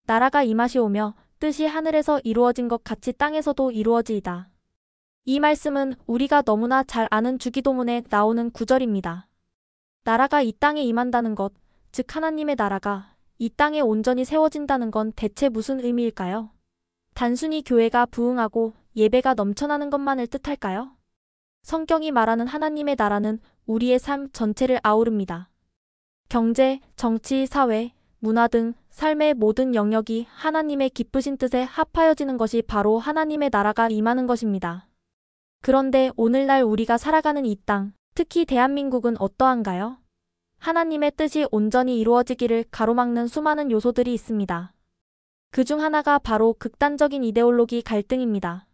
나라가 임하시오며 뜻이 하늘에서 이루어진 것 같이 땅에서도 이루어지이다. 이 말씀은 우리가 너무나 잘 아는 주기도문에 나오는 구절입니다. 나라가 이 땅에 임한다는 것, 즉 하나님의 나라가 이 땅에 온전히 세워진다는 건 대체 무슨 의미일까요? 단순히 교회가 부흥하고 예배가 넘쳐나는 것만을 뜻할까요? 성경이 말하는 하나님의 나라는 우리의 삶 전체를 아우릅니다. 경제, 정치, 사회, 문화 등 삶의 모든 영역이 하나님의 기쁘신 뜻에 합하여지는 것이 바로 하나님의 나라가 임하는 것입니다. 그런데 오늘날 우리가 살아가는 이 땅, 특히 대한민국은 어떠한가요? 하나님의 뜻이 온전히 이루어지기를 가로막는 수많은 요소들이 있습니다. 그중 하나가 바로 극단적인 이데올로기 갈등입니다.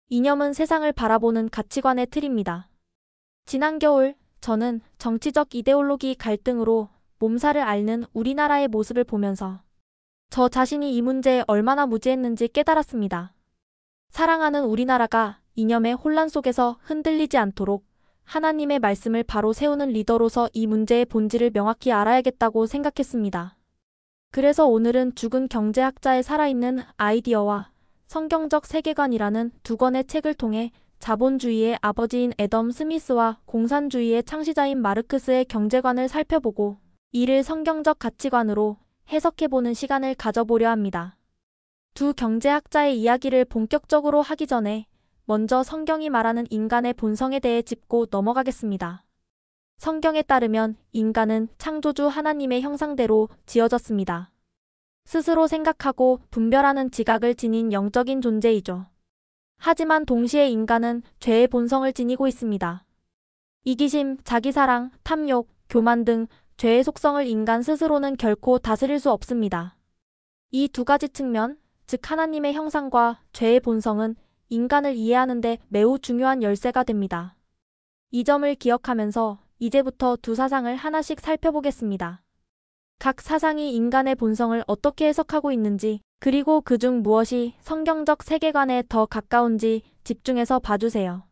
이념은 세상을 바라보는 가치관의 틀입니다. 지난 겨울 저는 정치적 이데올로기 갈등으로 몸살을 앓는 우리나라의 모습을 보면서 저 자신이 이 문제에 얼마나 무지했는지 깨달았습니다. 사랑하는 우리나라가 이념의 혼란 속에서 흔들리지 않도록 하나님의 말씀을 바로 세우는 리더로서 이 문제의 본질을 명확히 알아야겠다고 생각했습니다. 그래서 오늘은 죽은 경제학자의 살아있는 아이디어와 성경적 세계관이라는 두 권의 책을 통해 자본주의의 아버지인 애덤 스미스와 공산주의의 창시자인 마르크스의 경제관을 살펴보고 이를 성경적 가치관으로 해석해보는 시간을 가져보려 합니다. 두 경제학자의 이야기를 본격적으로 하기 전에 먼저 성경이 말하는 인간의 본성에 대해 짚고 넘어가겠습니다. 성경에 따르면 인간은 창조주 하나님의 형상대로 지어졌습니다. 스스로 생각하고 분별하는 지각을 지닌 영적인 존재이죠. 하지만 동시에 인간은 죄의 본성을 지니고 있습니다. 이기심, 자기사랑, 탐욕, 교만 등 죄의 속성을 인간 스스로는 결코 다스릴 수 없습니다. 이 두 가지 측면, 즉 하나님의 형상과 죄의 본성은 인간을 이해하는 데 매우 중요한 열쇠가 됩니다. 이 점을 기억하면서 이제부터 두 사상을 하나씩 살펴보겠습니다. 각 사상이 인간의 본성을 어떻게 해석하고 있는지, 그리고 그중 무엇이 성경적 세계관에 더 가까운지 집중해서 봐주세요.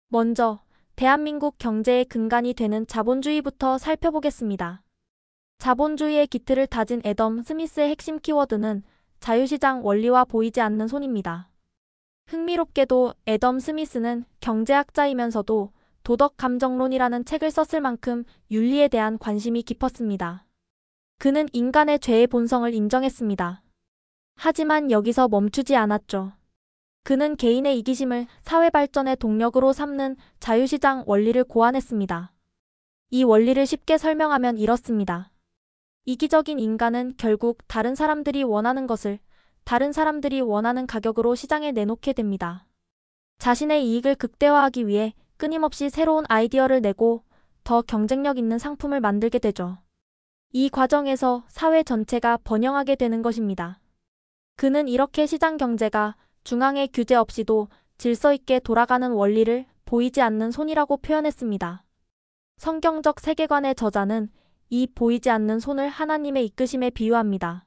먼저 대한민국 경제의 근간이 되는 자본주의부터 살펴보겠습니다. 자본주의의 기틀을 다진 애덤 스미스의 핵심 키워드는 자유시장 원리와 보이지 않는 손입니다. 흥미롭게도 애덤 스미스는 경제학자이면서도 도덕감정론이라는 책을 썼을 만큼 윤리에 대한 관심이 깊었습니다. 그는 인간의 죄의 본성을 인정했습니다. 하지만 여기서 멈추지 않았죠. 그는 개인의 이기심을 사회 발전의 동력으로 삼는 자유시장 원리를 고안했습니다. 이 원리를 쉽게 설명하면 이렇습니다. 이기적인 인간은 결국 다른 사람들이 원하는 것을 다른 사람들이 원하는 가격으로 시장에 내놓게 됩니다. 자신의 이익을 극대화하기 위해 끊임없이 새로운 아이디어를 내고 더 경쟁력 있는 상품을 만들게 되죠. 이 과정에서 사회 전체가 번영하게 되는 것입니다. 그는 이렇게 시장 경제가 중앙의 규제 없이도 질서 있게 돌아가는 원리를 보이지 않는 손이라고 표현했습니다. 성경적 세계관의 저자는 이 보이지 않는 손을 하나님의 이끄심에 비유합니다.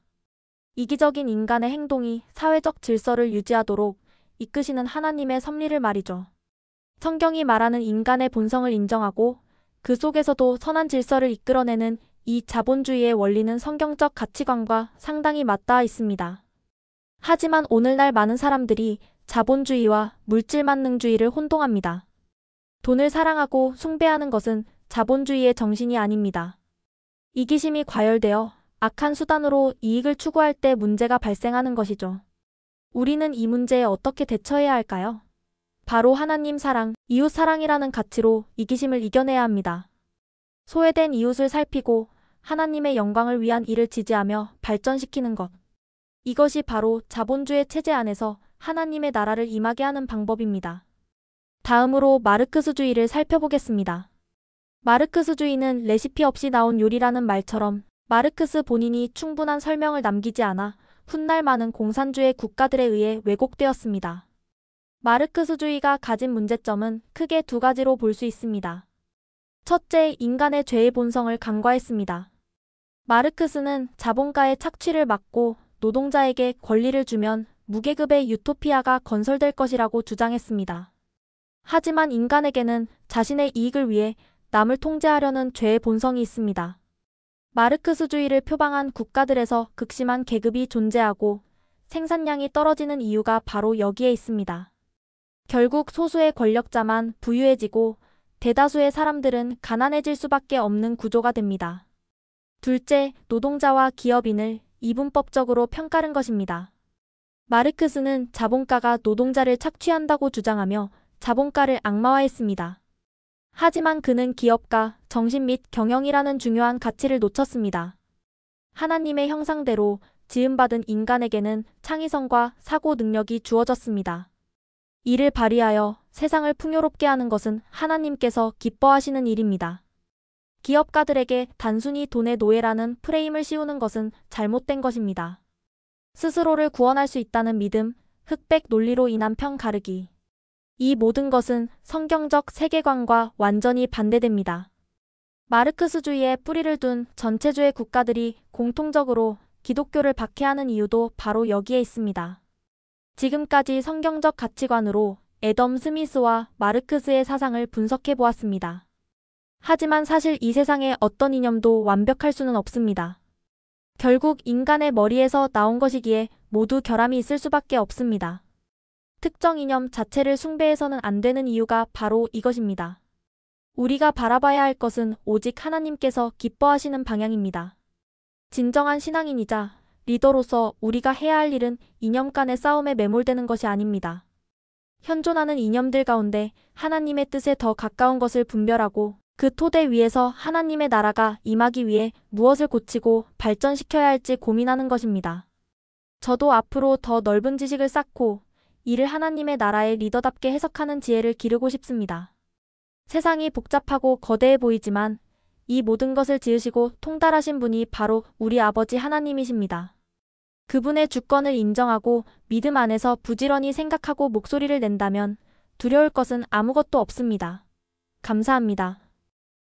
이기적인 인간의 행동이 사회적 질서를 유지하도록 이끄시는 하나님의 섭리를 말이죠. 성경이 말하는 인간의 본성을 인정하고 그 속에서도 선한 질서를 이끌어내는 이 자본주의의 원리는 성경적 가치관과 상당히 맞닿아 있습니다. 하지만 오늘날 많은 사람들이 자본주의와 물질만능주의를 혼동합니다. 돈을 사랑하고 숭배하는 것은 자본주의의 정신이 아닙니다. 이기심이 과열되어 악한 수단으로 이익을 추구할 때 문제가 발생하는 것이죠. 우리는 이 문제에 어떻게 대처해야 할까요? 바로 하나님 사랑, 이웃 사랑이라는 가치로 이기심을 이겨내야 합니다. 소외된 이웃을 살피고 하나님의 영광을 위한 일을 지지하며 발전시키는 것. 이것이 바로 자본주의 체제 안에서 하나님의 나라를 임하게 하는 방법입니다. 다음으로 마르크스주의를 살펴보겠습니다. 마르크스주의는 레시피 없이 나온 요리라는 말처럼 마르크스 본인이 충분한 설명을 남기지 않아 훗날 많은 공산주의 국가들에 의해 왜곡되었습니다. 마르크스주의가 가진 문제점은 크게 두 가지로 볼 수 있습니다. 첫째, 인간의 죄의 본성을 간과했습니다. 마르크스는 자본가의 착취를 막고 노동자에게 권리를 주면 무계급의 유토피아가 건설될 것이라고 주장했습니다. 하지만 인간에게는 자신의 이익을 위해 남을 통제하려는 죄의 본성이 있습니다. 마르크스주의를 표방한 국가들에서 극심한 계급이 존재하고 생산량이 떨어지는 이유가 바로 여기에 있습니다. 결국 소수의 권력자만 부유해지고 대다수의 사람들은 가난해질 수밖에 없는 구조가 됩니다. 둘째, 노동자와 기업인을 이분법적으로 평가하는 것입니다. 마르크스는 자본가가 노동자를 착취한다고 주장하며 자본가를 악마화했습니다. 하지만 그는 기업가, 정신 및 경영이라는 중요한 가치를 놓쳤습니다. 하나님의 형상대로 지음받은 인간에게는 창의성과 사고 능력이 주어졌습니다. 이를 발휘하여 세상을 풍요롭게 하는 것은 하나님께서 기뻐하시는 일입니다. 기업가들에게 단순히 돈의 노예라는 프레임을 씌우는 것은 잘못된 것입니다. 스스로를 구원할 수 있다는 믿음, 흑백 논리로 인한 편 가르기. 이 모든 것은 성경적 세계관과 완전히 반대됩니다. 마르크스주의에 뿌리를 둔 전체주의 국가들이 공통적으로 기독교를 박해하는 이유도 바로 여기에 있습니다. 지금까지 성경적 가치관으로 애덤 스미스와 마르크스의 사상을 분석해 보았습니다. 하지만 사실 이 세상의 어떤 이념도 완벽할 수는 없습니다. 결국 인간의 머리에서 나온 것이기에 모두 결함이 있을 수밖에 없습니다. 특정 이념 자체를 숭배해서는 안 되는 이유가 바로 이것입니다. 우리가 바라봐야 할 것은 오직 하나님께서 기뻐하시는 방향입니다. 진정한 신앙인이자 리더로서 우리가 해야 할 일은 이념 간의 싸움에 매몰되는 것이 아닙니다. 현존하는 이념들 가운데 하나님의 뜻에 더 가까운 것을 분별하고 그 토대 위에서 하나님의 나라가 임하기 위해 무엇을 고치고 발전시켜야 할지 고민하는 것입니다. 저도 앞으로 더 넓은 지식을 쌓고 이를 하나님의 나라의 리더답게 해석하는 지혜를 기르고 싶습니다. 세상이 복잡하고 거대해 보이지만 이 모든 것을 지으시고 통달하신 분이 바로 우리 아버지 하나님이십니다. 그분의 주권을 인정하고 믿음 안에서 부지런히 생각하고 목소리를 낸다면 두려울 것은 아무것도 없습니다. 감사합니다.